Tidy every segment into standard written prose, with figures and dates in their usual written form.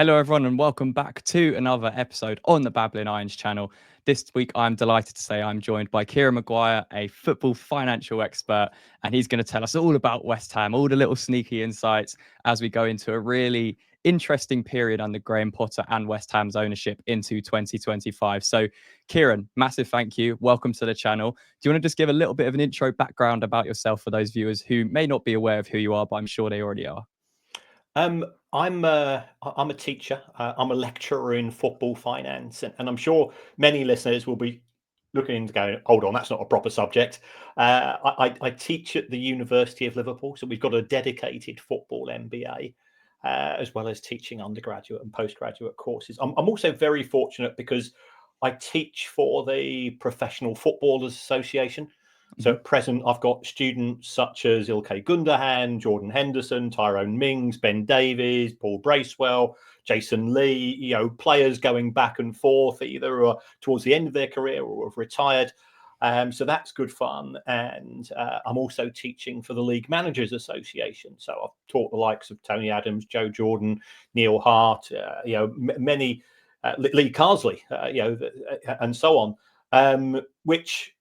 Hello, everyone, and welcome back to another episode on the Babbling Irons channel. This week, I'm delighted to say I'm joined by Kieran Maguire, a football financial expert, and he's going to tell us all about West Ham, all the little sneaky insights as we go into a really interesting period under Graham Potter and West Ham's ownership into 2025. So, Kieran, massive thank you. Welcome to the channel. Do you want to just give a little bit of an intro background about yourself for those viewers who may not be aware of who you are, but I'm sure they already are? I'm a teacher. I'm a lecturer in football finance, and I'm sure many listeners will be looking into going, hold on, that's not a proper subject. I teach at the University of Liverpool, so we've got a dedicated football MBA, as well as teaching undergraduate and postgraduate courses. I'm also very fortunate because I teach for the Professional Footballers Association. So at present, I've got students such as Ilkay Gundogan, Jordan Henderson, Tyrone Mings, Ben Davies, Paul Bracewell, Jason Lee, players going back and forth either towards the end of their career or have retired. So that's good fun. And I'm also teaching for the League Managers Association. So I've taught the likes of Tony Adams, Joe Jordan, Neil Hart, many, Lee Carsley, and so on, which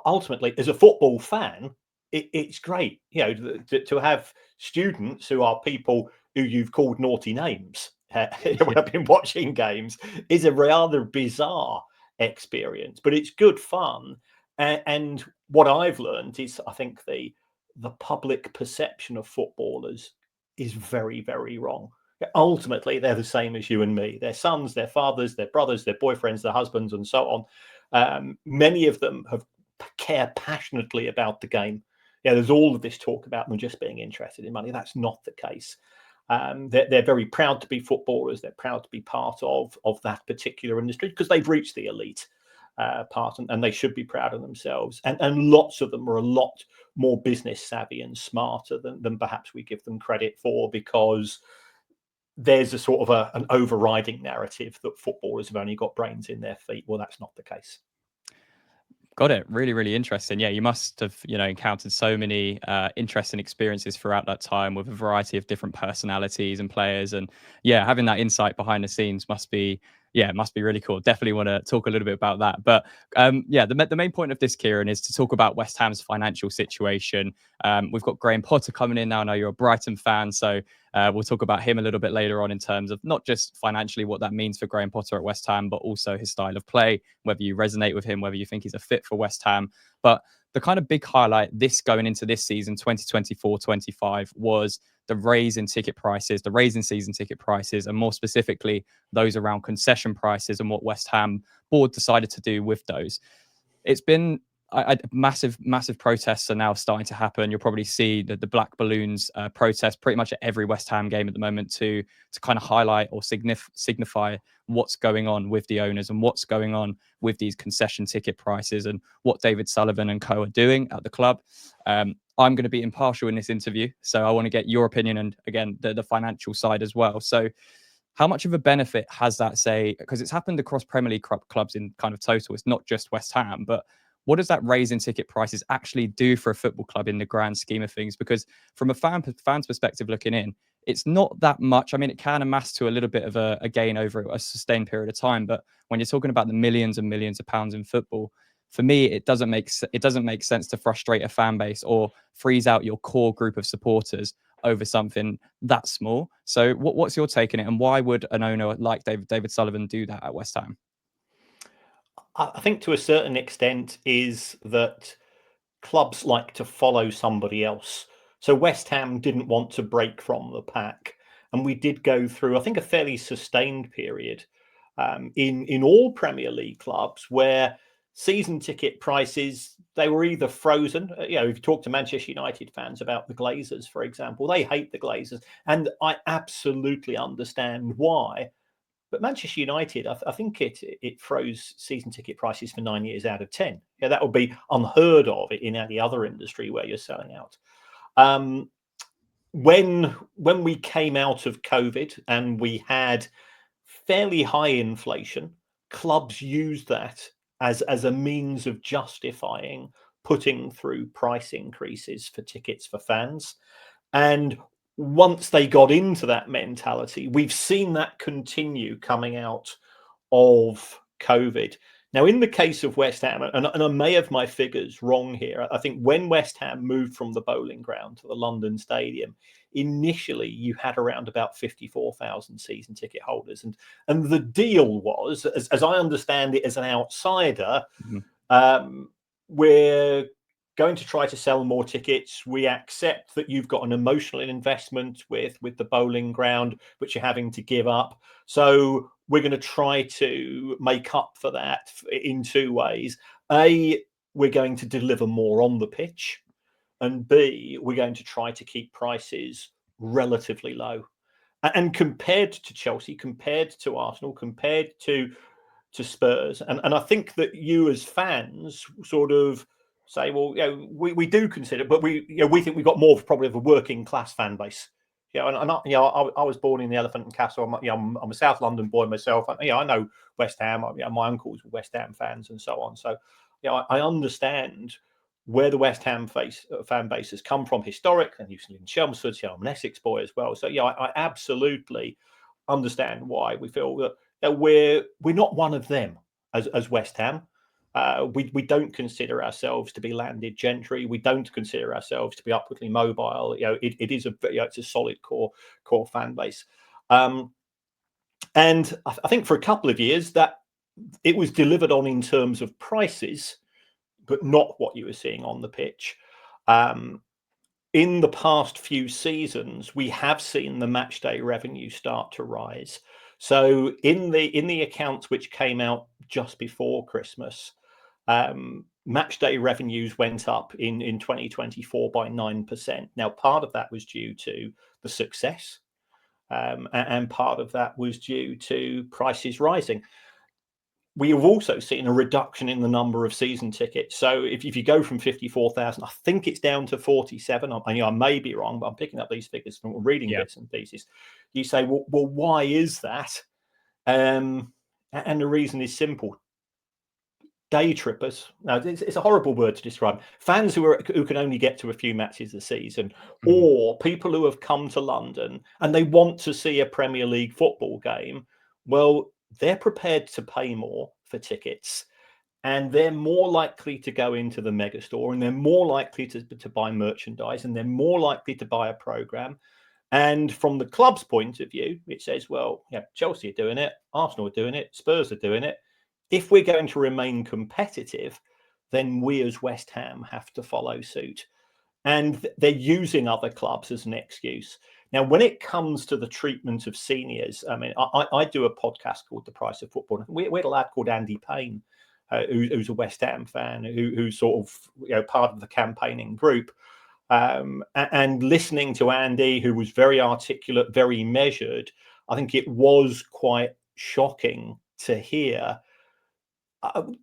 ultimately, as a football fan, it's great, to have students who are people who you've called naughty names when I've been watching games is a rather bizarre experience, but it's good fun. And what I've learned is, I think the public perception of footballers is very, very wrong. Ultimately, they're the same as you and me. Their sons, their fathers, their brothers, their boyfriends, their husbands, and so on. Many of them care passionately about the game. There's all of this talk about them just being interested in money. That's not the case. They're very proud to be footballers. They're proud to be part of that particular industry because they've reached the elite part, and they should be proud of themselves. And lots of them are a lot more business savvy and smarter than perhaps we give them credit for, because there's a sort of an overriding narrative that footballers have only got brains in their feet. Well, that's not the case. Got it. Really, really interesting. Yeah, you must have, encountered so many interesting experiences throughout that time with a variety of different personalities and players. And yeah, having that insight behind the scenes must be really cool. Definitely want to talk a little bit about that. But yeah, the main point of this, Kieran, is to talk about West Ham's financial situation. We've got Graham Potter coming in now. I know you're a Brighton fan, so we'll talk about him a little bit later on in terms of not just financially what that means for Graham Potter at West Ham, but also his style of play, whether you resonate with him, whether you think he's a fit for West Ham. But the kind of big highlight this going into this season, 2024-25, was the raise in ticket prices, the raise in season ticket prices, and more specifically, those around concession prices and what West Ham board decided to do with those. It's been massive protests are now starting to happen. You'll probably see the black balloons protest pretty much at every West Ham game at the moment to kind of highlight or signify what's going on with the owners and what's going on with these concession ticket prices and what David Sullivan and co are doing at the club. I'm going to be impartial in this interview, so I want to get your opinion and, again, the financial side as well. So how much of a benefit has that, say, because it's happened across Premier League clubs in kind of total, it's not just West Ham, but what does that raise in ticket prices actually do for a football club in the grand scheme of things? Because from a fan's perspective looking in, it's not that much. I mean, it can amass to a little bit of a gain over a sustained period of time, but when you're talking about the millions and millions of pounds in football, for me, it doesn't make sense to frustrate a fan base or freeze out your core group of supporters over something that small. So what's your take on it, and why would an owner like David Sullivan do that at West Ham? I think to a certain extent is that clubs like to follow somebody else. So West Ham didn't want to break from the pack, and we did go through, I think, a fairly sustained period in all Premier League clubs where season ticket prices, they were either frozen. If you talk to Manchester United fans about the Glazers, for example, they hate the Glazers, and I absolutely understand why. But Manchester United, I think it froze season ticket prices for 9 years out of 10. Yeah, that would be unheard of in any other industry where you're selling out. When we came out of COVID and we had fairly high inflation, clubs used that as a means of justifying putting through price increases for tickets for fans. And once they got into that mentality, we've seen that continue coming out of COVID. Now, in the case of West Ham, and I may have my figures wrong here, I think when West Ham moved from the Bowling Ground to the London Stadium, initially you had around about 54,000 season ticket holders. And the deal was, as I understand it as an outsider, we're going to try to sell more tickets. We accept that you've got an emotional investment with the Bowling Ground, which you're having to give up. So we're going to try to make up for that in two ways. A, we're going to deliver more on the pitch. And B, we're going to try to keep prices relatively low. And compared to Chelsea, compared to Arsenal, compared to Spurs, and I think that you as fans sort of say, well, we do consider, but we think we've got more of probably of a working class fan base. I was born in the Elephant and Castle. I'm a South London boy myself. I know West Ham. My uncles were West Ham fans and so on. So, I understand where the West Ham fan base has come from historically, and usually in Chelmsford. I'm an Essex boy as well. So, I absolutely understand why we feel that we're not one of them as West Ham. We don't consider ourselves to be landed gentry. We don't consider ourselves to be upwardly mobile. It is it's a solid core fan base. And I think for a couple of years that it was delivered on in terms of prices, but not what you were seeing on the pitch. In the past few seasons, we have seen the match day revenue start to rise. So in the accounts which came out just before Christmas, match day revenues went up in 2024 by 9%. Now, part of that was due to the success, and part of that was due to prices rising. We have also seen a reduction in the number of season tickets. So if you go from 54,000, I think it's down to 47. I may be wrong, but I'm picking up these figures from reading bits and pieces. You say, well, why is that? And the reason is simple. Day trippers. Now, it's a horrible word to describe. Fans who can only get to a few matches a season, or people who have come to London and they want to see a Premier League football game. Well, they're prepared to pay more for tickets, and they're more likely to go into the mega store, and they're more likely to buy merchandise, and they're more likely to buy a program. And from the club's point of view, it says, well, Chelsea are doing it, Arsenal are doing it, Spurs are doing it. If we're going to remain competitive, then we as West Ham have to follow suit. And they're using other clubs as an excuse. Now, when it comes to the treatment of seniors, I mean, I do a podcast called The Price of Football. We had a lad called Andy Payne, who's a West Ham fan, who's sort of part of the campaigning group. And listening to Andy, who was very articulate, very measured, I think it was quite shocking to hear.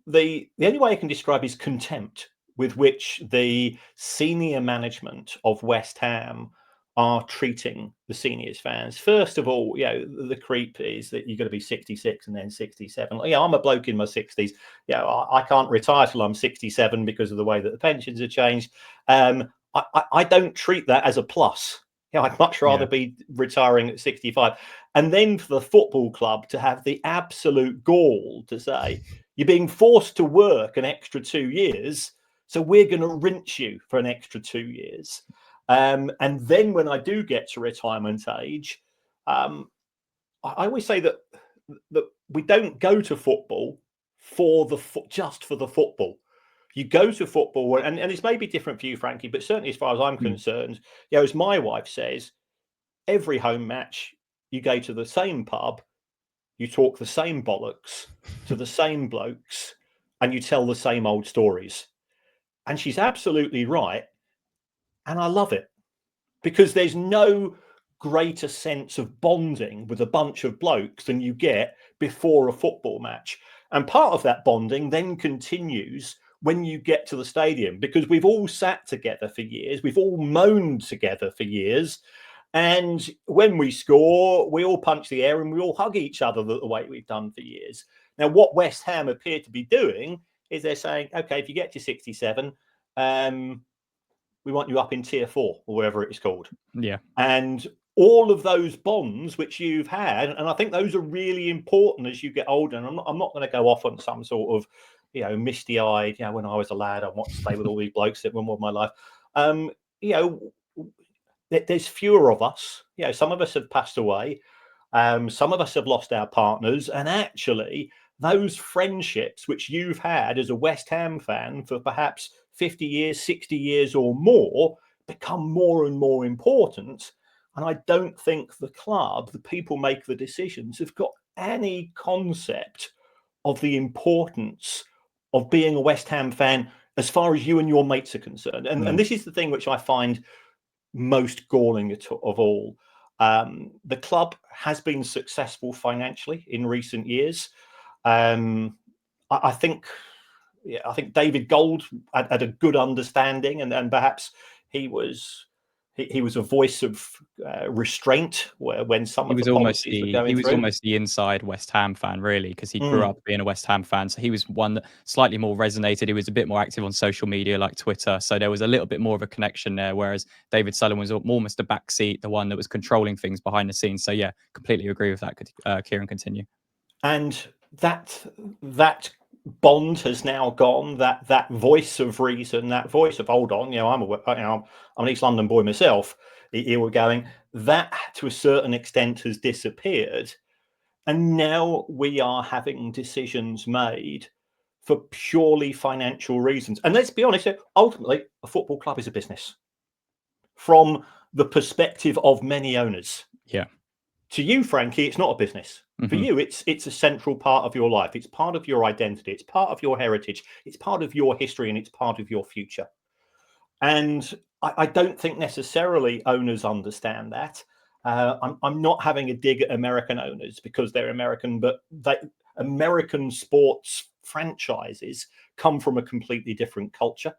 The only way I can describe is contempt with which the senior management of West Ham are treating the seniors fans. First of all, the creep is that you've got to be 66 and then 67. I'm a bloke in my 60s. I can't retire till I'm 67 because of the way that the pensions have changed. I don't treat that as a plus. I'd much rather be retiring at 65. And then for the football club to have the absolute gall to say, you're being forced to work an extra 2 years, so we're going to rinse you for an extra 2 years. And then when I do get to retirement age, I always say that we don't go to football just for the football. You go to football, and it's maybe different for you, Frankie, but certainly as far as I'm concerned, as my wife says, every home match, you go to the same pub, you talk the same bollocks to the same blokes, and you tell the same old stories. And she's absolutely right. And I love it, because there's no greater sense of bonding with a bunch of blokes than you get before a football match. And part of that bonding then continues when you get to the stadium, because we've all sat together for years. We've all moaned together for years. And when we score, we all punch the air and we all hug each other the way we've done for years. Now, what West Ham appear to be doing is they're saying, okay, if you get to 67, we want you up in tier 4 or whatever it's called. Yeah. And all of those bonds which you've had, and I think those are really important as you get older. And I'm not going to go off on some sort of, misty-eyed, when I was a lad, I want to stay with all these blokes that were more of my life. There's fewer of us. Some of us have passed away. Some of us have lost our partners. And actually, those friendships which you've had as a West Ham fan for perhaps 50 years, 60 years or more become more and more important. And I don't think the club, the people make the decisions, have got any concept of the importance of being a West Ham fan as far as you and your mates are concerned. And this is the thing which I find most galling of all. The club has been successful financially in recent years. I think David Gold had a good understanding, and perhaps he was a voice of restraint when some of the policies were going through. He was almost the inside West Ham fan, really, because he grew up being a West Ham fan. So he was one that slightly more resonated. He was a bit more active on social media like Twitter. So there was a little bit more of a connection there, whereas David Sullivan was almost a backseat, the one that was controlling things behind the scenes. So yeah, completely agree with that. Kieran, continue. And that bond has now gone. That voice of reason, that voice of hold on, I'm an East London boy myself. You were going, that to a certain extent has disappeared, and now we are having decisions made for purely financial reasons. And let's be honest, ultimately, a football club is a business from the perspective of many owners. Yeah. To you, Frankie, it's not a business. For you, it's a central part of your life. It's part of your identity. It's part of your heritage. It's part of your history, and it's part of your future. And I don't think necessarily owners understand that. I'm not having a dig at American owners because they're American, but American sports franchises come from a completely different culture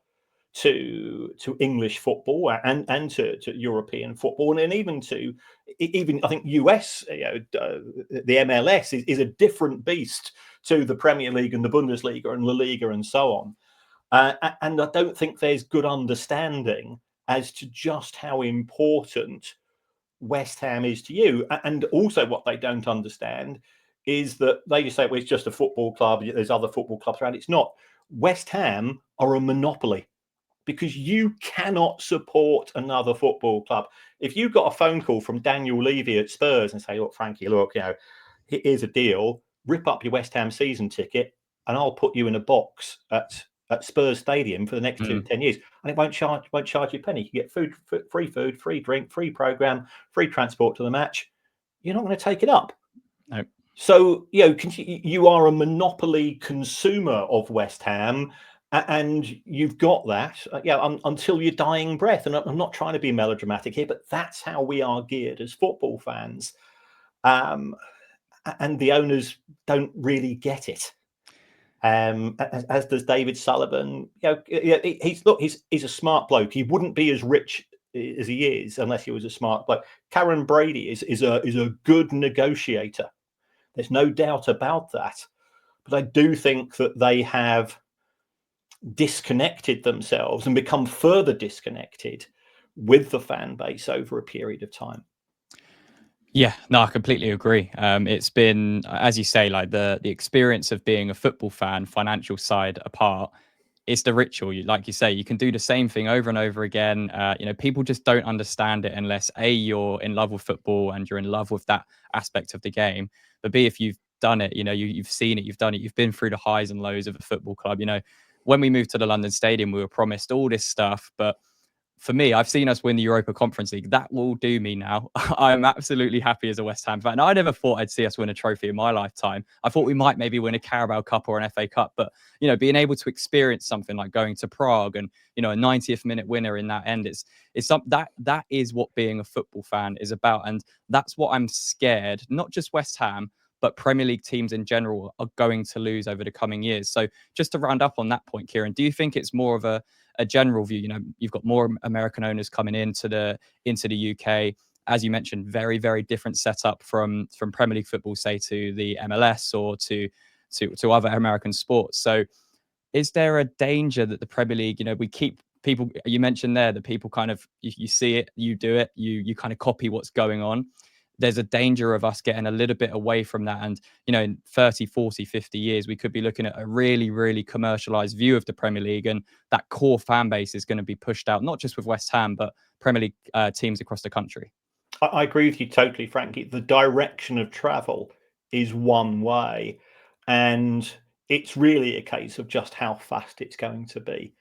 to English football and to European football, and even I think US, the MLS is a different beast to the Premier League and the Bundesliga and La Liga and so on. And I don't think there's good understanding as to just how important West Ham is to you. And also what they don't understand is that they just say, well, it's just a football club. There's other football clubs around. It's not. West Ham are a monopoly, because you cannot support another football club. If you got a phone call from Daniel Levy at Spurs and say, look, Frankie, here's a deal, rip up your West Ham season ticket and I'll put you in a box at Spurs Stadium for the next 10 years. And it won't charge you a penny. You get free food, free drink, free program, free transport to the match. You're not going to take it up. No. So, you are a monopoly consumer of West Ham, and you've got that until your dying breath. And I'm not trying to be melodramatic here, but that's how we are geared as football fans. And the owners don't really get it. As does David Sullivan. He's a smart bloke. He wouldn't be as rich as he is unless he was a smart bloke. Karen Brady is a good negotiator. There's no doubt about that. But I do think that they have disconnected themselves and become further disconnected with the fan base over a period of time. Yeah, no, I completely agree. It's been, as you say, like the experience of being a football fan, financial side apart, it's the ritual. Like you say, you can do the same thing over and over again. People just don't understand it unless A, you're in love with football and you're in love with that aspect of the game. But B, if you've done it, you've seen it, you've done it, you've been through the highs and lows of a football club. When we moved to the London Stadium, we were promised all this stuff, but for me, I've seen us win the Europa Conference League. That will do me now. I'm absolutely happy as a West Ham fan. I never thought I'd see us win a trophy in my lifetime. I thought we might maybe win a Carabao Cup or an FA Cup, but being able to experience something like going to Prague and a 90th minute winner in that end, it's that is what being a football fan is about, and that's what I'm scared. Not just West Ham, but Premier League teams in general are going to lose over the coming years. So just to round up on that point, Kieran, do you think it's more of a general view? You've got more American owners coming into the UK, as you mentioned, very, very different setup from Premier League football, say, to the MLS or to other American sports. So is there a danger that the Premier League, we keep people, you mentioned there that people kind of, you see it, you do it, you kind of copy what's going on. There's a danger of us getting a little bit away from that. And, in 30, 40, 50 years, we could be looking at a really, really commercialized view of the Premier League. And that core fan base is going to be pushed out, not just with West Ham, but Premier League teams across the country. I agree with you totally, Frankie. The direction of travel is one way, and it's really a case of just how fast it's going to be.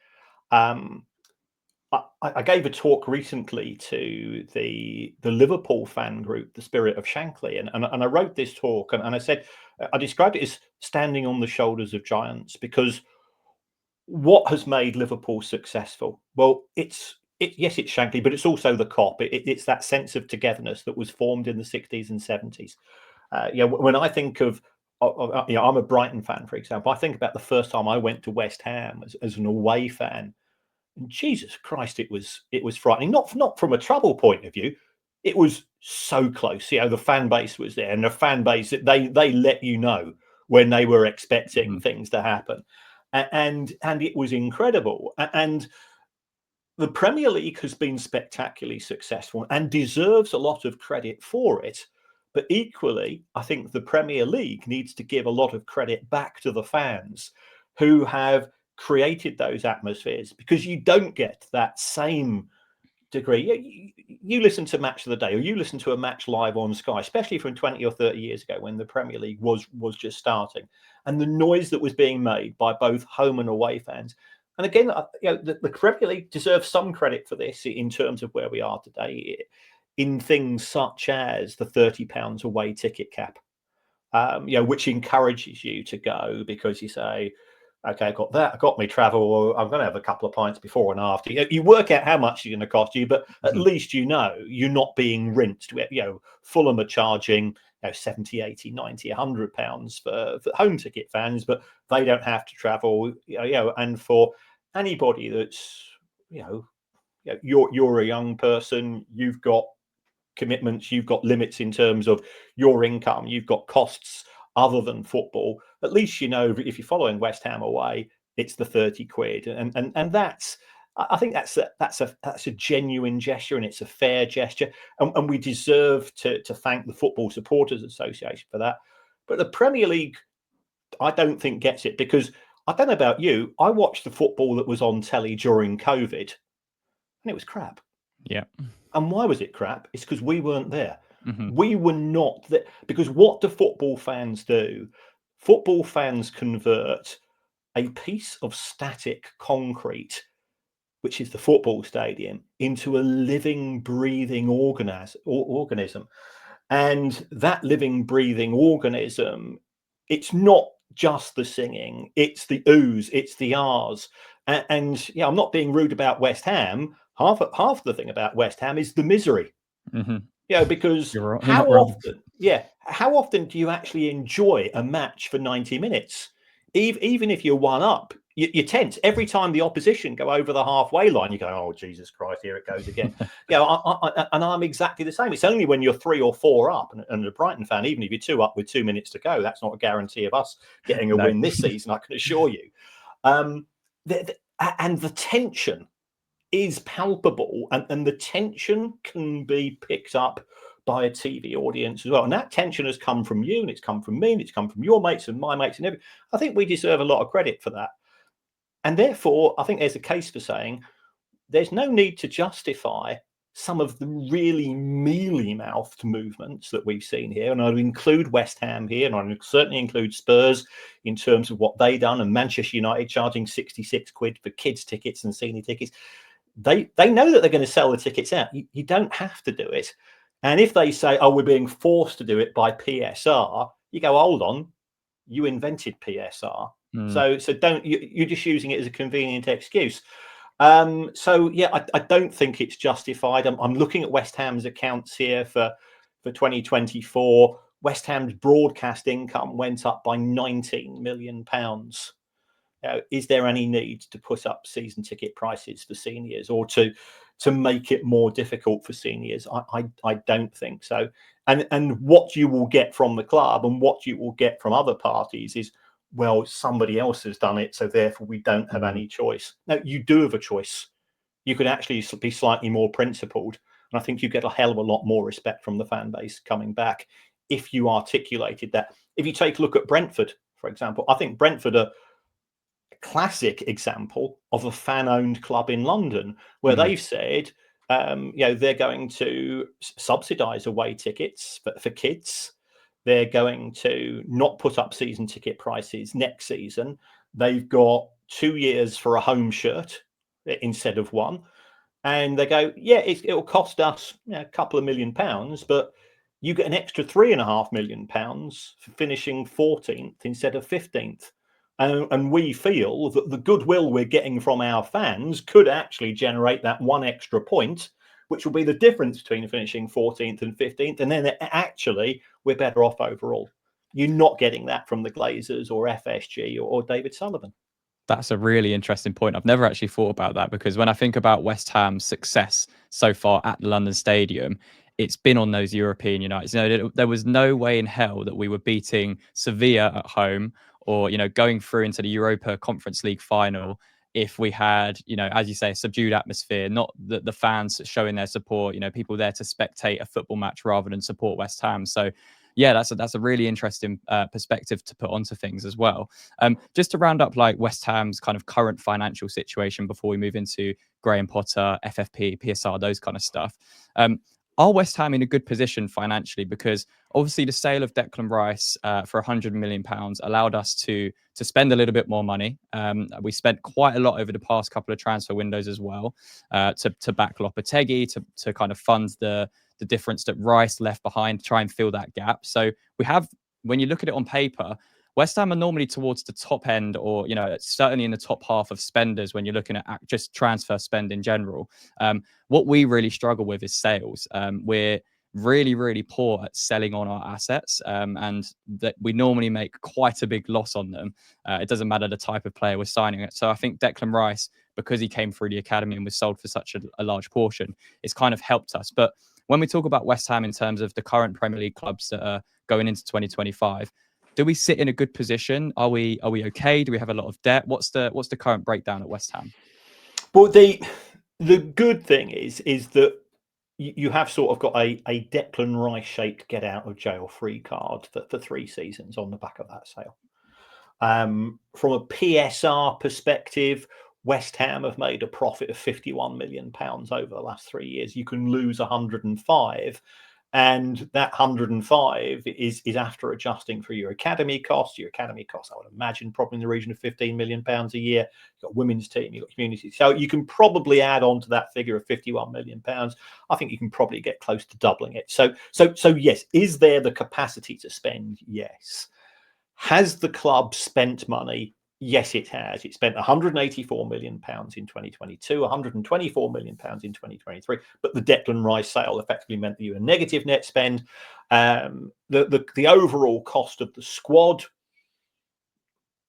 I gave a talk recently to the Liverpool fan group, the Spirit of Shankly, and I wrote this talk, and I said, I described it as standing on the shoulders of giants, because what has made Liverpool successful? Well, yes, it's Shankly, but it's also the Kop. It's that sense of togetherness that was formed in the 60s and 70s. When I think of, I'm a Brighton fan, for example. I think about the first time I went to West Ham as an away fan. And Jesus Christ, it was frightening. Not from a trouble point of view. It was so close. The fan base was there, and the fan base, they let you know when they were expecting things to happen, and it was incredible. And the Premier League has been spectacularly successful and deserves a lot of credit for it. But equally, I think the Premier League needs to give a lot of credit back to the fans who have created those atmospheres, because you don't get that same degree. You listen to Match of the Day, or you listen to a match live on Sky, especially from 20 or 30 years ago when the Premier League was just starting, and the noise that was being made by both home and away fans. And again, the Premier League deserves some credit for this in terms of where we are today, in things such as the £30 away ticket cap, which encourages you to go because you say, okay, I got that, I got my travel, I'm going to have a couple of pints before and after. You work out how much it's going to cost you, but at least you're not being rinsed. Fulham are charging 70, 80, 90, £100 for home ticket fans, but they don't have to travel. And for anybody that's you're a young person, you've got commitments, you've got limits in terms of your income, you've got costs other than football. At least if you're following West Ham away, it's the 30 quid, and that's, I think that's a genuine gesture, and it's a fair gesture, and we deserve to thank the Football Supporters Association for that. But the Premier League, I don't think, gets it, because I don't know about you, I watched the football that was on telly during COVID, and it was crap. Yeah. And why was it crap? It's because we weren't there. We were not there. Because what do football fans do? Football fans convert a piece of static concrete, which is the football stadium, into a living, breathing organism. And that living, breathing organism, it's not just the singing, it's the oohs, it's the ahs. And I'm not being rude about West Ham. Half the thing about West Ham is the misery. Because how often do you actually enjoy a match for 90 minutes? Even if you're one up, you're tense. Every time the opposition go over the halfway line, you go, oh, Jesus Christ, here it goes again. And I'm exactly the same. It's only when you're 3 or 4 up, and a Brighton fan, even if you're 2 up with 2 minutes to go, that's not a guarantee of us getting a win this season, I can assure you. And the tension is palpable, and the tension can be picked up by a TV audience as well. And that tension has come from you, and it's come from me, and it's come from your mates and my mates, and everything. I think we deserve a lot of credit for that. And therefore, I think there's a case for saying there's no need to justify some of the really mealy-mouthed movements that we've seen here. And I'd include West Ham here, and I'd certainly include Spurs in terms of what they done, and Manchester United charging 66 quid for kids' tickets and senior tickets. They know that they're going to sell the tickets out. You don't have to do it. And if they say, oh, we're being forced to do it by PSR, you go, hold on, you invented PSR. So don't, you're just using it as a convenient excuse. I don't think it's justified. I'm looking at West Ham's accounts here for 2024. West Ham's broadcast income went up by £19 million. Is there any need to put up season ticket prices for seniors, or to make it more difficult for seniors? I don't think so. And what you will get from the club, and what you will get from other parties, is, well, somebody else has done it, so therefore we don't have any choice. Now, you do have a choice. you could actually be slightly more principled. And I think you get a hell of a lot more respect from the fan base coming back if you articulated that. If you take a look at Brentford, for example, I think Brentford are a classic example of a fan-owned club in London where they've said, they're going to subsidise away tickets for kids. They're going to not put up season ticket prices next season. They've got 2 years for a home shirt instead of one. And they go, yeah, it'll cost us a couple of £1 million, but you get an extra £3.5 million for finishing 14th instead of 15th. And we feel that the goodwill we're getting from our fans could actually generate that one extra point, which will be the difference between finishing 14th and 15th. And then actually, we're better off overall. You're not getting that from the Glazers or FSG or David Sullivan. That's a really interesting point. I've never actually thought about that, because when I think about West Ham's success so far at the London Stadium, it's been on those European Unites. There was no way in hell that we were beating Sevilla at home, or going through into the Europa Conference League final, if we had, as you say, a subdued atmosphere, not the fans showing their support, people there to spectate a football match rather than support West Ham. So yeah, that's a really interesting perspective to put onto things as well. Just to round up, like, West Ham's kind of current financial situation before we move into Graham Potter, FFP, PSR, those kind of stuff. Are West Ham in a good position financially? Because obviously the sale of Declan Rice for £100 million allowed us to spend a little bit more money. We spent quite a lot over the past couple of transfer windows as well, to back Lopetegui, to kind of fund the difference that Rice left behind, try and fill that gap. So we have, when you look at it on paper, West Ham are normally towards the top end, or certainly in the top half of spenders when you're looking at just transfer spend in general. What we really struggle with is sales. We're really, really poor at selling on our assets, and that we normally make quite a big loss on them. It doesn't matter the type of player we're signing. So I think Declan Rice, because he came through the academy and was sold for such a large portion, it's kind of helped us. But when we talk about West Ham in terms of the current Premier League clubs that are going into 2025, do we sit in a good position? Are we okay? Do we have a lot of debt? What's the current breakdown at West Ham? Well, the good thing is that you have sort of got a Declan Rice shaped get out of jail free card for 3 seasons on the back of that sale. From a PSR perspective, West Ham have made a profit of £51 million over the last 3 years. You can lose 105, and that 105 is after adjusting for your academy costs. Your academy costs, I would imagine, probably in the region of £15 million a year. You've got women's team, you've got community. So you can probably add on to that figure of £51 million. I think you can probably get close to doubling it. So yes, is there the capacity to spend? Yes. Has the club spent money? Yes, it has. It spent £184 million in 2022, £124 million in 2023. But the Declan Rice sale effectively meant that you had a negative net spend. The overall cost of the squad,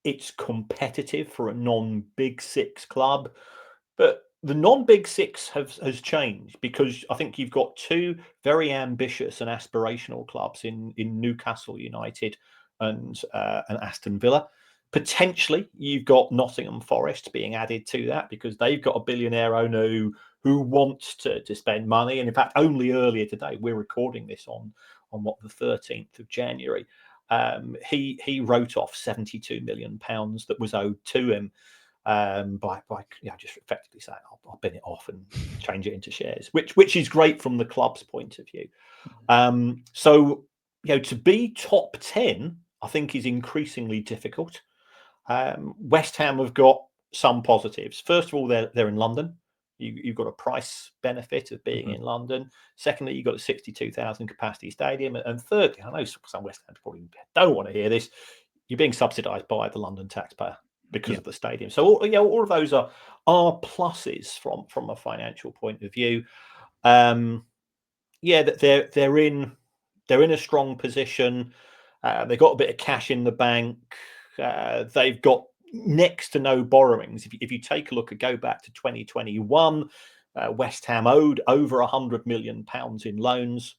it's competitive for a non-Big Six club, but the non-Big Six has changed, because I think you've got 2 very ambitious and aspirational clubs in Newcastle United and Aston Villa. Potentially, you've got Nottingham Forest being added to that, because they've got a billionaire owner who wants to spend money. And in fact, only earlier today, we're recording this on what, the 13th of January, he wrote off £72 million that was owed to him, by just effectively saying, I'll bin it off and change it into shares, which is great from the club's point of view. So to be top 10, I think, is increasingly difficult. West Ham have got some positives. First of all, they're in London. You've got a price benefit of being in London. Secondly, you've got a 62,000 capacity stadium. And thirdly, I know some West Ham probably don't want to hear this, you're being subsidised by the London taxpayer because of the stadium. So all of those are pluses from a financial point of view. That they're in a strong position. They've got a bit of cash in the bank. They've got next to no borrowings. If you take a look and go back to 2021, West Ham owed over £100 million in loans.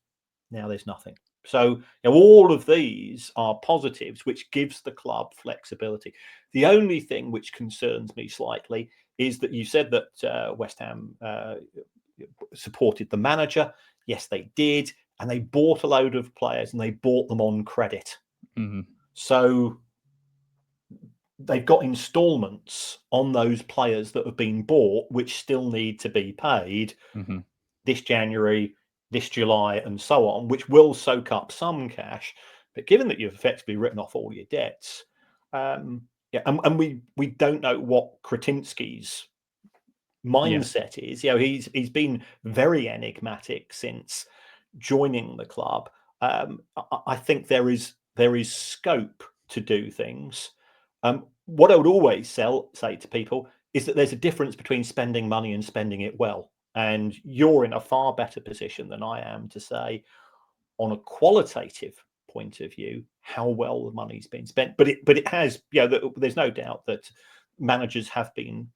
Now there's nothing. So all of these are positives, which gives the club flexibility. The only thing which concerns me slightly is that you said that West Ham supported the manager. Yes, they did. And they bought a load of players and they bought them on credit. Mm-hmm. So they've got installments on those players that have been bought, which still need to be paid this January, this July, and so on, which will soak up some cash. But given that you've effectively written off all your debts, and we don't know what Kretinsky's mindset is. He's been very enigmatic since joining the club. I think there is scope to do things. What I would always say to people is that there's a difference between spending money and spending it well. And you're in a far better position than I am to say, on a qualitative point of view, how well the money's been spent. But it has, there's no doubt that managers have been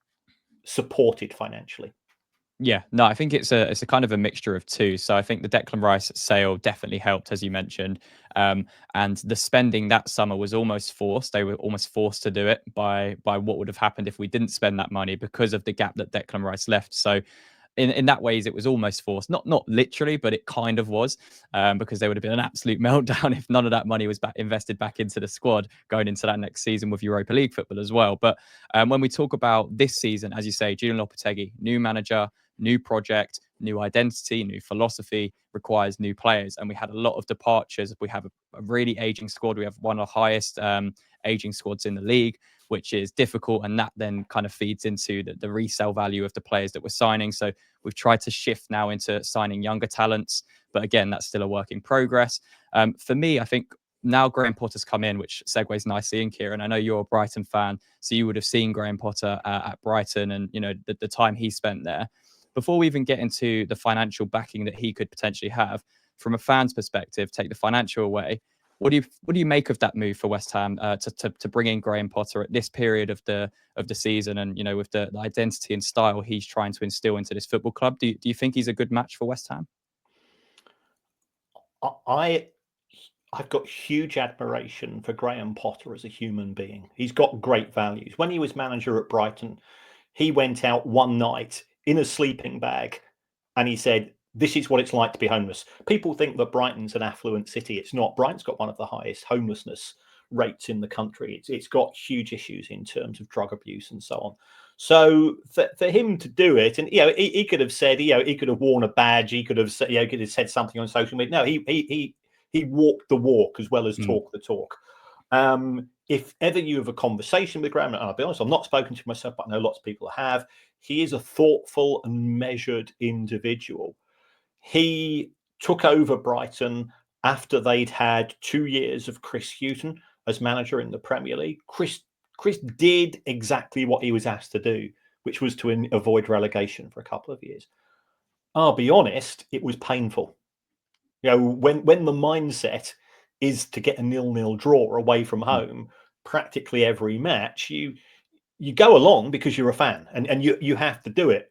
supported financially. Yeah, no, I think it's a kind of a mixture of two. So I think the Declan Rice sale definitely helped, as you mentioned, and the spending that summer was almost forced. They were almost forced to do it by what would have happened if we didn't spend that money because of the gap that Declan Rice left. So in that ways, it was almost forced, not literally, but it kind of was, because there would have been an absolute meltdown if none of that money was invested back into the squad going into that next season with Europa League football as well. But when we talk about this season, as you say, Julian Lopetegui, new manager, new project, new identity, new philosophy, requires new players. And we had a lot of departures. We have a really aging squad. We have one of the highest aging squads in the league, which is difficult. And that then kind of feeds into the resale value of the players that we're signing. So we've tried to shift now into signing younger talents. But again, that's still a work in progress. For me, I think now Graham Potter's come in, which segues nicely in, Kieran. I know you're a Brighton fan, so you would have seen Graham Potter at Brighton and, the time he spent there. Before we even get into the financial backing that he could potentially have, from a fan's perspective, take the financial away. What do you make of that move for West Ham to bring in Graham Potter at this period of the season, and with the identity and style he's trying to instill into this football club? Do you think he's a good match for West Ham? I've got huge admiration for Graham Potter as a human being. He's got great values. When he was manager at Brighton, he went out one night in a sleeping bag and he said, "This is what it's like to be homeless." People think that Brighton's an affluent city. It's not. Brighton's got one of the highest homelessness rates in the country. It's got huge issues in terms of drug abuse and so on. So for him to do it, and he could have said, he could have worn a badge, he could have said, could have said something on social media. No, he walked the walk as well as talk the talk. If ever you have a conversation with Graham, and I'll be honest, I've not spoken to him myself, but I know lots of people have. He is a thoughtful and measured individual. He took over Brighton after they'd had 2 years of Chris Hughton as manager in the Premier League. Chris did exactly what he was asked to do, which was to avoid relegation for a couple of years. I'll be honest, it was painful. When the mindset is to get a 0-0 draw away from home, practically every match, you go along because you're a fan and you have to do it.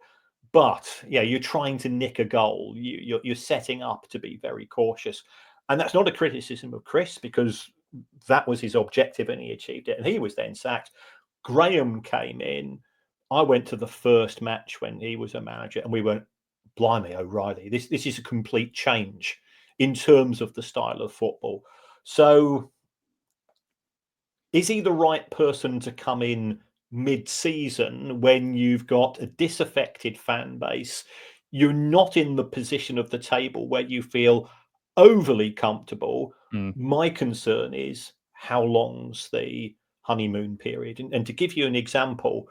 But you're trying to nick a goal. You're setting up to be very cautious. And that's not a criticism of Chris, because that was his objective and he achieved it. And he was then sacked. Graham came in. I went to the first match when he was a manager and we went, blimey, O'Reilly, this is a complete change in terms of the style of football. So is he the right person to come in mid-season when you've got a disaffected fan base? You're not in the position of the table where you feel overly comfortable. My concern is, how long's the honeymoon period? And to give you an example,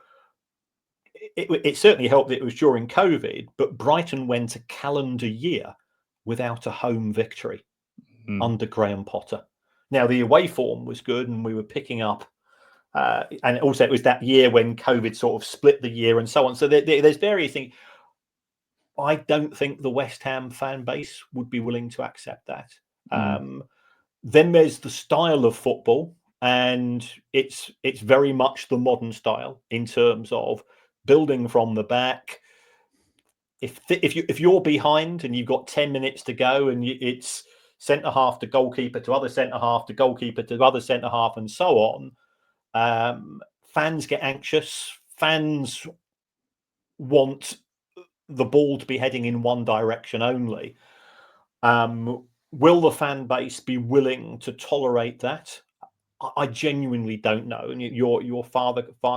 it certainly helped that it was during COVID, but Brighton went a calendar year without a home victory under Graham Potter. Now, the away form was good and we were picking up, and also it was that year when COVID sort of split the year and so on. So there's various things. I don't think the West Ham fan base would be willing to accept that. Then there's the style of football, and it's very much the modern style in terms of building from the back. If you're behind and you've got 10 minutes to go and it's centre half to goalkeeper to other centre half to goalkeeper to other centre half and so on, fans get anxious. Fans want the ball to be heading in one direction only. Will the fan base be willing to tolerate that? I genuinely don't know. And you're far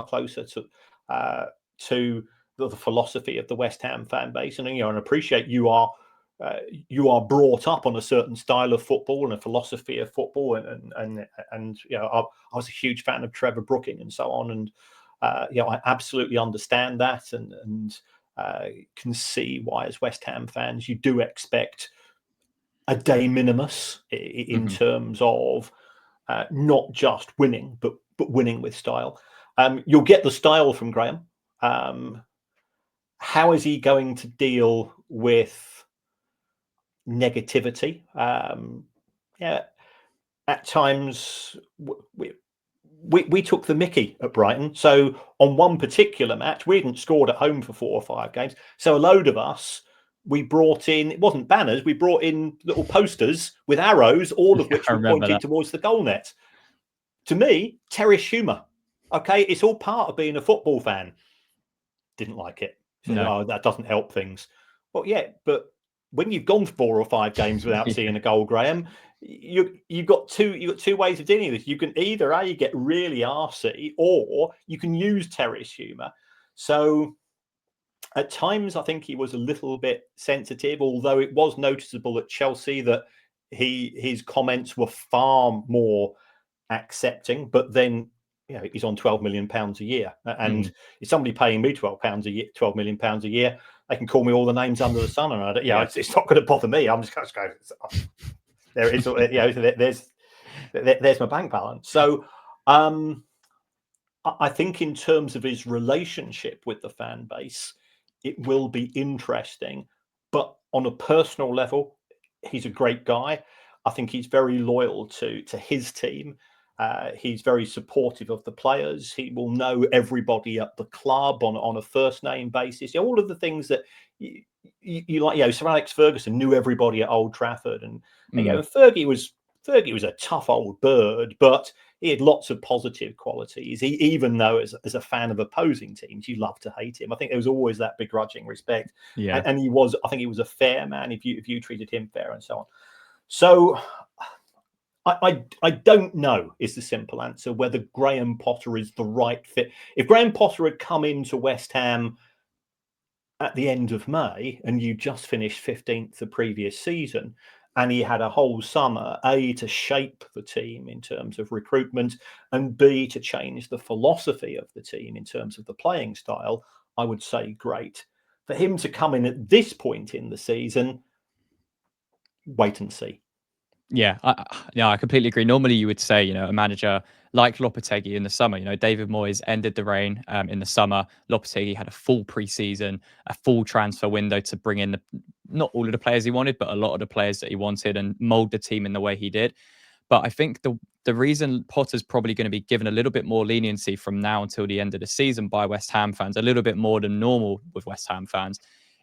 closer to the philosophy of the West Ham fan base, and and appreciate you are brought up on a certain style of football and a philosophy of football, and I was a huge fan of Trevor Brooking and so on, and I absolutely understand that, and can see why, as West Ham fans, you do expect a de minimis in terms of not just winning, but winning with style. You'll get the style from Graham. How is he going to deal with negativity? At times we took the mickey at Brighton. So on one particular match, we hadn't scored at home for 4 or 5 games. So a load of us, we brought in, it wasn't banners, we brought in little posters with arrows, all of which were pointing towards the goal net. To me, terrace humour. Okay, it's all part of being a football fan. Didn't like it. Said, No. oh, that doesn't help things. Well, yeah, but when you've gone 4 or 5 games without seeing a goal, Graham, you've got two ways of dealing with this. You can either get really arsey, or you can use terrace humour. So at times, I think he was a little bit sensitive, although it was noticeable at Chelsea that his comments were far more accepting. But then, he's on £12 million a year, and if somebody paying me £12 a year, £12 million a year, they can call me all the names under the sun, and it's not going to bother me. I'm just going to go. There it is. There's my bank balance. So, I think in terms of his relationship with the fan base, it will be interesting. But on a personal level, he's a great guy. I think he's very loyal to his team. He's very supportive of the players. He will know everybody at the club on a first name basis. All of the things that you like. Sir Alex Ferguson knew everybody at Old Trafford, and Fergie was a tough old bird, but he had lots of positive qualities. Even though as a fan of opposing teams, you love to hate him. I think there was always that begrudging respect. Yeah, and I think he was a fair man if you treated him fair and so on. So I don't know is the simple answer whether Graham Potter is the right fit. If Graham Potter had come into West Ham at the end of May and you just finished 15th the previous season, and he had a whole summer, A, to shape the team in terms of recruitment, and B, to change the philosophy of the team in terms of the playing style, I would say great. For him to come in at this point in the season, wait and see. Yeah, I completely agree. Normally, you would say, a manager like Lopetegui in the summer, David Moyes ended the reign in the summer. Lopetegui had a full preseason, a full transfer window to bring in not all of the players he wanted, but a lot of the players that he wanted, and mold the team in the way he did. But I think the reason Potter's probably going to be given a little bit more leniency from now until the end of the season by West Ham fans, a little bit more than normal with West Ham fans,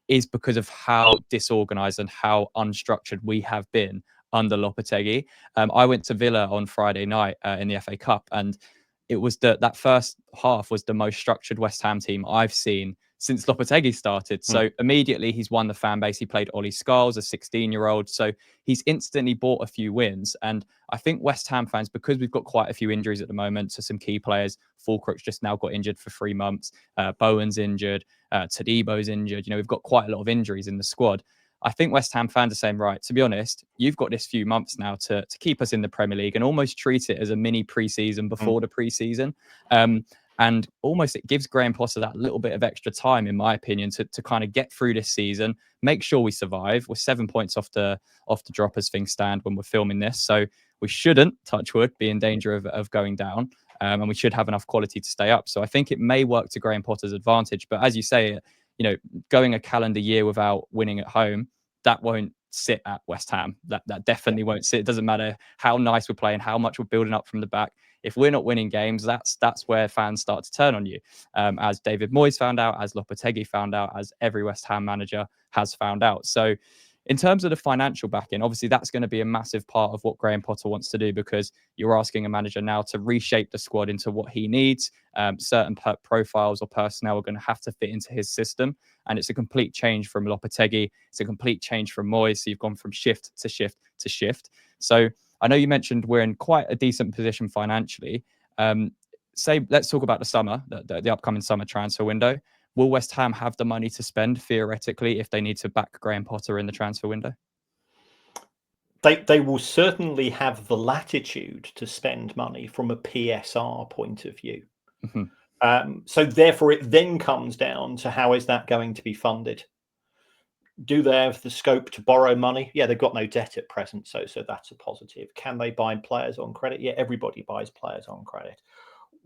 is because of how disorganized and how unstructured we have been under Lopetegui. I went to Villa on Friday night in the FA Cup, and it was that first half was the most structured West Ham team I've seen since Lopetegui started. So immediately he's won the fan base. He played Ollie Scholes, a 16-year-old. So he's instantly bought a few wins. And I think West Ham fans, because we've got quite a few injuries at the moment to some key players, Fulcrook's just now got injured for 3 months. Bowen's injured. Tadebo's injured. We've got quite a lot of injuries in the squad. I think West Ham fans are saying, right, to be honest, you've got this few months now to keep us in the Premier League and almost treat it as a mini pre-season before the pre-season. And almost it gives Graham Potter that little bit of extra time, in my opinion, to kind of get through this season, make sure we survive. We're 7 points off the drop as things stand when we're filming this. So we shouldn't, touch wood, be in danger of going down. And we should have enough quality to stay up. So I think it may work to Graham Potter's advantage. But as you say, going a calendar year without winning at home, that won't sit at West Ham. That definitely won't sit. It doesn't matter how nice we're playing, how much we're building up from the back. If we're not winning games, that's where fans start to turn on you. As David Moyes found out, as Lopetegui found out, as every West Ham manager has found out. So In terms of the financial backing, obviously that's going to be a massive part of what Graham Potter wants to do, because you're asking a manager now to reshape the squad into what he needs. Certain profiles or personnel are going to have to fit into his system. And it's a complete change from Lopetegui. It's a complete change from Moyes. So you've gone from shift to shift to shift. So I know you mentioned we're in quite a decent position financially. Let's talk about the summer, the upcoming summer transfer window. Will West Ham have the money to spend, theoretically, if they need to back Graham Potter in the transfer window? They will certainly have the latitude to spend money from a PSR point of view. So therefore, it then comes down to how is that going to be funded? Do they have the scope to borrow money? Yeah, they've got no debt at present, so that's a positive. Can they buy players on credit? Yeah, everybody buys players on credit.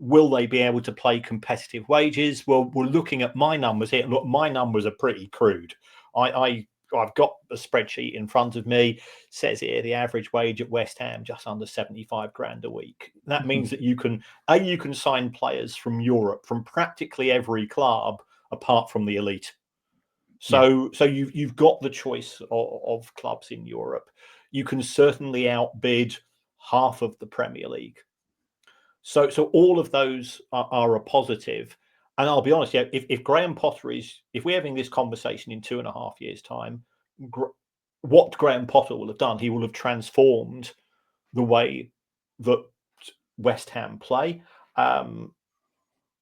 Will they be able to pay competitive wages? Well, we're looking at my numbers here. Look, my numbers are pretty crude. I've got a spreadsheet in front of me. Says here the average wage at West Ham just under 75 grand a week. That means that you can sign players from Europe, from practically every club apart from the elite. So you've got the choice of clubs in Europe. You can certainly outbid half of the Premier League. So all of those are a positive. And I'll be honest, yeah, if Graham Potter if we're having this conversation in 2.5 years' time, what Graham Potter will have done, he will have transformed the way that West Ham play.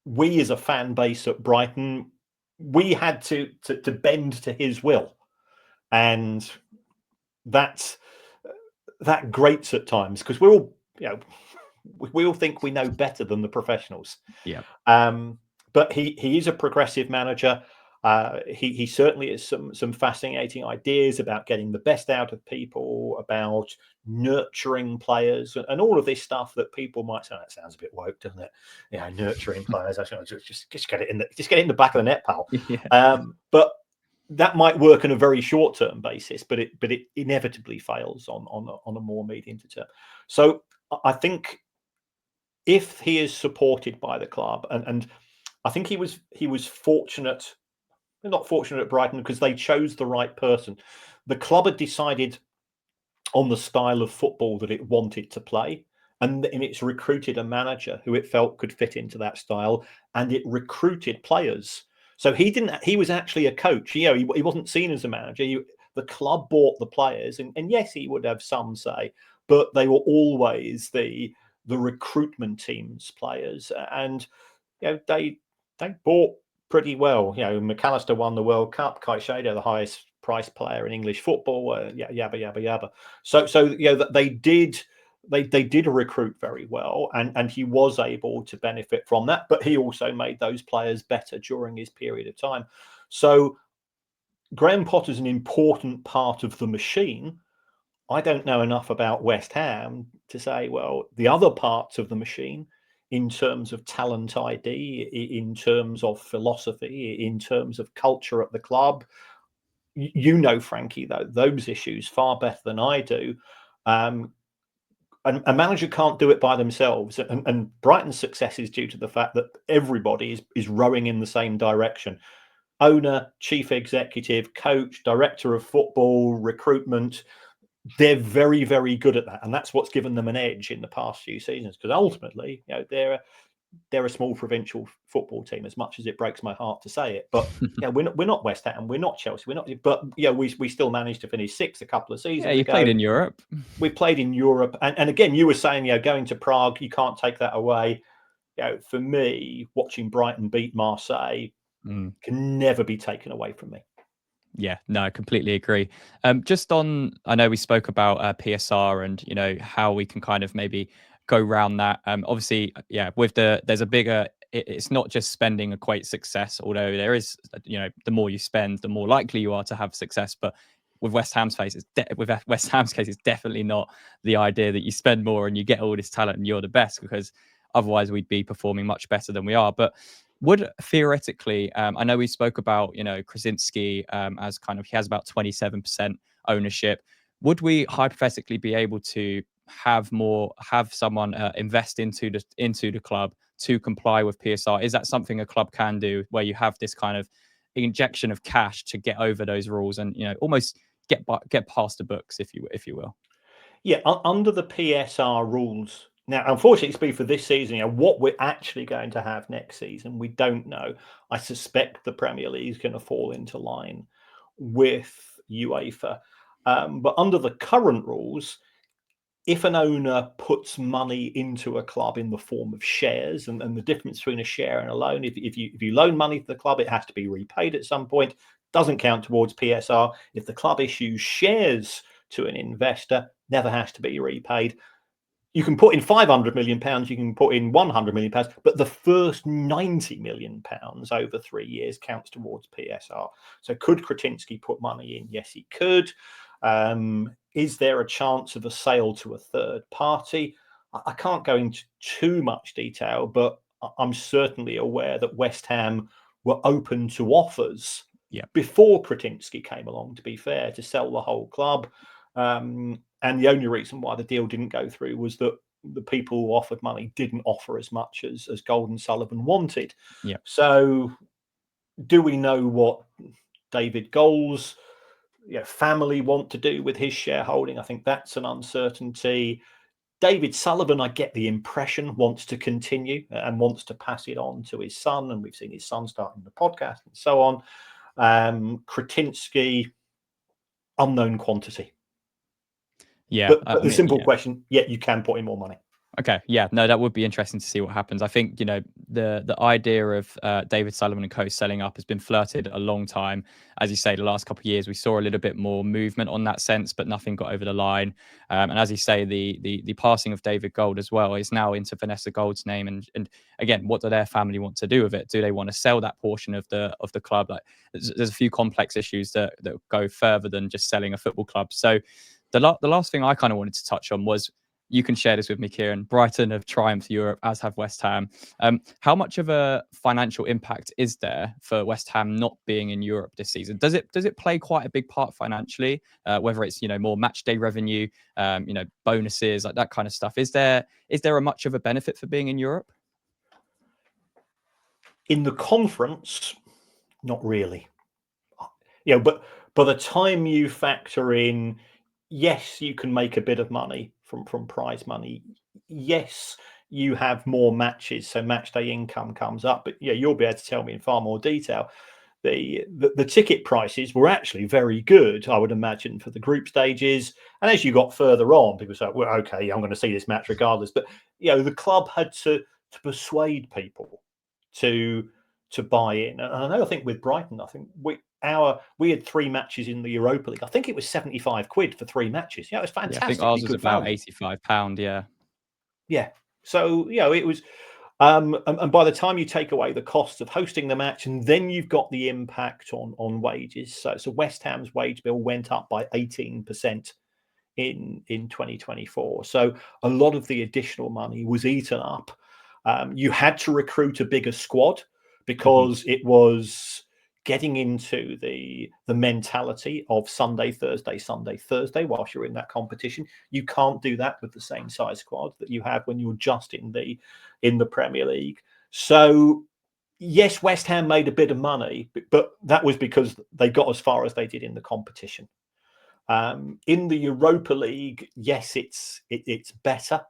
We as a fan base at Brighton, we had to bend to his will, and that grates at times, because we're all, we all think we know better than the professionals. Yeah. But he is a progressive manager. He certainly has some fascinating ideas about getting the best out of people, about nurturing players, and all of this stuff that people might say, that sounds a bit woke, doesn't it? Yeah, nurturing players. Just get it in the back of the net, pal. Yeah. But that might work on a very short-term basis, but it inevitably fails on a more medium-term. So I think if he is supported by the club, and I think he was fortunate, not fortunate at Brighton, because they chose the right person. The club had decided on the style of football that it wanted to play, and it's recruited a manager who it felt could fit into that style, and it recruited players. So he was actually a coach. He wasn't seen as a manager. The club bought the players, and yes, he would have some say, but they were always the recruitment team's players, and they bought pretty well. McAllister won the World Cup. Caicedo, the highest priced player in English football. Yabba yabba yabba. So they did recruit very well, and he was able to benefit from that. But he also made those players better during his period of time. So Graham Potter's an important part of the machine. I don't know enough about West Ham to say, well, the other parts of the machine, in terms of talent ID, in terms of philosophy, in terms of culture at the club, Frankie, though, those issues far better than I do. And a manager can't do it by themselves. And Brighton's success is due to the fact that everybody is rowing in the same direction. Owner, chief executive, coach, director of football, recruitment. They're very, very good at that, and that's what's given them an edge in the past few seasons. Because ultimately, they're a small provincial football team. As much as it breaks my heart to say it, but we're not West Ham, we're not Chelsea, we're not. But we still managed to finish sixth a couple of seasons. Yeah, you played in Europe. We played in Europe, and again, you were saying, going to Prague, you can't take that away. For me, watching Brighton beat Marseille can never be taken away from me. Yeah, no, I completely agree. Just on, I know we spoke about PSR and, how we can kind of maybe go around that. Obviously, there's a bigger, it's not just spending equates success, although there is, the more you spend, the more likely you are to have success. But with West Ham's case, it's definitely not the idea that you spend more and you get all this talent and you're the best, because otherwise we'd be performing much better than we are. But would theoretically, I know we spoke about, Krasinski as kind of, he has about 27% ownership. Would we hypothetically be able to have someone invest into the club to comply with PSR? Is that something a club can do, where you have this kind of injection of cash to get over those rules and, almost get past the books, if you will. Yeah, under the PSR rules. Now, unfortunately, it's been for this season. What we're actually going to have next season, we don't know. I suspect the Premier League is going to fall into line with UEFA. But under the current rules, if an owner puts money into a club in the form of shares, and the difference between a share and a loan, if you loan money to the club, it has to be repaid at some point, doesn't count towards PSR. If the club issues shares to an investor, never has to be repaid. You can put in £500 million, you can put in £100 million, but the first £90 million over 3 years counts towards PSR. So could Kretinsky put money in? Yes, he could. Is there a chance of a sale to a third party? I can't go into too much detail, but I'm certainly aware that West Ham were open to offers before Kretinsky came along, to be fair, to sell the whole club. And the only reason why the deal didn't go through was that the people who offered money didn't offer as much as Gold and Sullivan wanted. Yeah. So do we know what David Gold's family want to do with his shareholding? I think that's an uncertainty. David Sullivan, I get the impression, wants to continue and wants to pass it on to his son. And we've seen his son starting the podcast and so on. Kretinsky, unknown quantity. Yeah, but the simple question, you can put in more money. Okay, yeah, no, that would be interesting to see what happens. I think the idea of David Sullivan and co selling up has been flirted a long time. As you say, the last couple of years we saw a little bit more movement on that sense, but nothing got over the line. And as you say, the passing of David Gold as well is now into Vanessa Gold's name. And again, what do their family want to do with it? Do they want to sell that portion of the club? Like, there's a few complex issues that go further than just selling a football club. So the last thing I kind of wanted to touch on was, you can share this with me, Kieran. Brighton have triumphed Europe, as have West Ham. How much of a financial impact is there for West Ham not being in Europe this season? Does it play quite a big part financially? Whether it's more match day revenue, bonuses, like that kind of stuff. Is there a much of a benefit for being in Europe? In the conference, not really. But by the time you factor in, yes, you can make a bit of money from prize money. Yes, you have more matches, so match day income comes up. But you'll be able to tell me in far more detail. The ticket prices were actually very good, I would imagine, for the group stages. And as you got further on, people say, well, okay, I'm going to see this match regardless. But the club had to persuade people to buy in. And I think with Brighton, I think we had 3 matches in the Europa League. I think it was £75 for 3 matches. It was fantastic. Yeah, I think ours was about £85. Yeah. So it was. And by the time you take away the cost of hosting the match, and then you've got the impact on wages. So West Ham's wage bill went up by 18% in 2024. So a lot of the additional money was eaten up. You had to recruit a bigger squad because it was getting into the mentality of Sunday, Thursday whilst you're in that competition. You can't do that with the same size squad that you have when you're just in the Premier League. So yes, West Ham made a bit of money, but that was because they got as far as they did in the competition. In the Europa League, yes, it's better,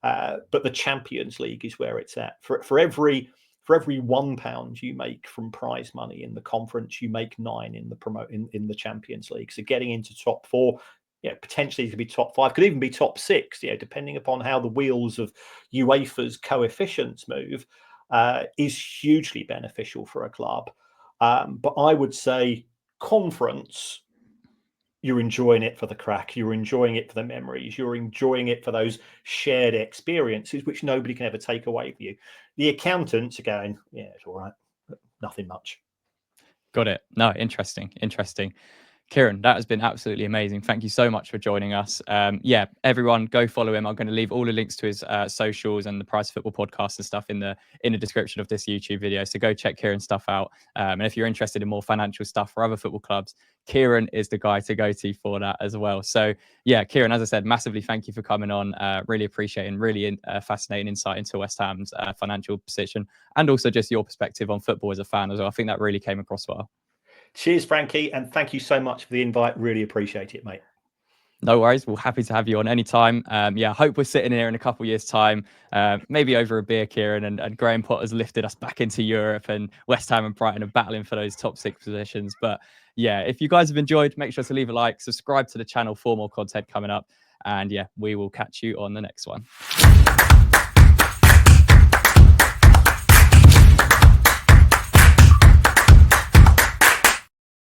but the Champions League is where it's at. For every £1 you make from prize money in the conference, you make 9 in the Champions League. So getting into top 4, potentially to be top 5, could even be top 6, depending upon how the wheels of UEFA's coefficients move, is hugely beneficial for a club. But I would say conference, you're enjoying it for the crack, you're enjoying it for the memories, you're enjoying it for those shared experiences, which nobody can ever take away from you. The accountants are going, yeah, it's all right, but nothing much. Got it. No, interesting. Kieran, that has been absolutely amazing. Thank you so much for joining us. Everyone go follow him. I'm going to leave all the links to his socials and the Price Football podcast and stuff in the description of this YouTube video. So go check Kieran's stuff out. And if you're interested in more financial stuff for other football clubs, Kieran is the guy to go to for that as well. So yeah, Kieran, as I said, massively thank you for coming on. Really appreciate and really fascinating insight into West Ham's financial position and also just your perspective on football as a fan as well. I think that really came across well. Cheers, Frankie, and thank you so much for the invite. Really appreciate it, mate. No worries. We're happy to have you on anytime. Yeah, I hope we're sitting here in a couple of years' time, maybe over a beer, Kieran, and Graham Potter's lifted us back into Europe, and West Ham and Brighton are battling for those top 6 positions. But yeah, if you guys have enjoyed, make sure to leave a like, subscribe to the channel for more content coming up. And yeah, we will catch you on the next one.